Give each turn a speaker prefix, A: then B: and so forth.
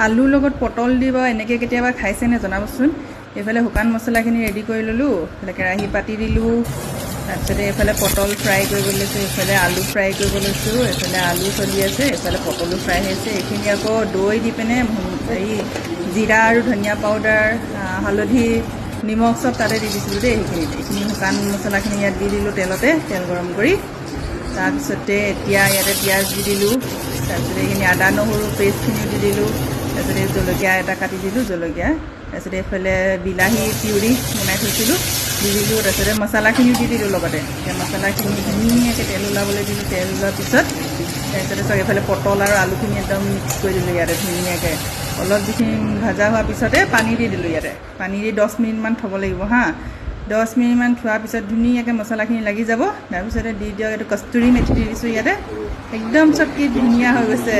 A: আলুৰ লগত পটল দিব এনেকৈ কেতিয়াবা খাইছেনে জনাবচোন। এইফালে শুকান মছলাখিনি ৰেডি কৰি ল'লোঁ, এইফালে কেৰাহী পাতি দিলোঁ, তাৰপিছতে এইফালে পটল ফ্ৰাই কৰিব লৈছোঁ, এইফালে আলু ফ্ৰাই কৰিব লৈছোঁ, এইফালে আলু চলি আছে, এইফালে পটলো ফ্ৰাই হৈ আছে। এইখিনি আকৌ দৈ দি পিনে হেৰি জিৰা আৰু ধনিয়া পাউডাৰ, হালধি, নিমখ চব তাতে দি দিছিলোঁ দেই। এইখিনি শুকান মছলাখিনি ইয়াত দি দিলোঁ তেলতে, তেল গৰম কৰি। তাৰপিছতে এতিয়া ইয়াতে পিঁয়াজ দি দিলোঁ, তাৰপিছতে এইখিনি আদা নহৰু পেষ্টখিনি দি দিলোঁ, তাৰপিছতে জলকীয়া এটা কাটি দিলোঁ, জলকীয়া, তাৰপিছতে এইফালে বিলাহী পিউৰি বনাই থৈছিলোঁ দি দিলোঁ, তাৰপিছতে মছলাখিনিও দি দিলোঁ লগতে। এতিয়া মছলাখিনি ধুনীয়াকৈ তেল ওলাবলৈ দিলোঁ, তেল ওলোৱাৰ পিছত তাৰপিছতে এইফালে পটল আৰু আলুখিনি একদম মিক্স কৰি দিলোঁ ইয়াতে ধুনীয়াকৈ। অলপ যিখিনি ভাজা হোৱাৰ পিছতে পানী দি দিলোঁ ইয়াতে, পানী দি 10 মিনিটমান থ'ব লাগিব হা। 10 মিনিটমান থোৱাৰ পিছত ধুনীয়াকৈ মছলাখিনি লাগি যাব। তাৰপিছতে দি দিয়ক এইটো কস্তুৰী মেথি দি দিছোঁ ইয়াতে, একদম চব কি ধুনীয়া হৈ গৈছে।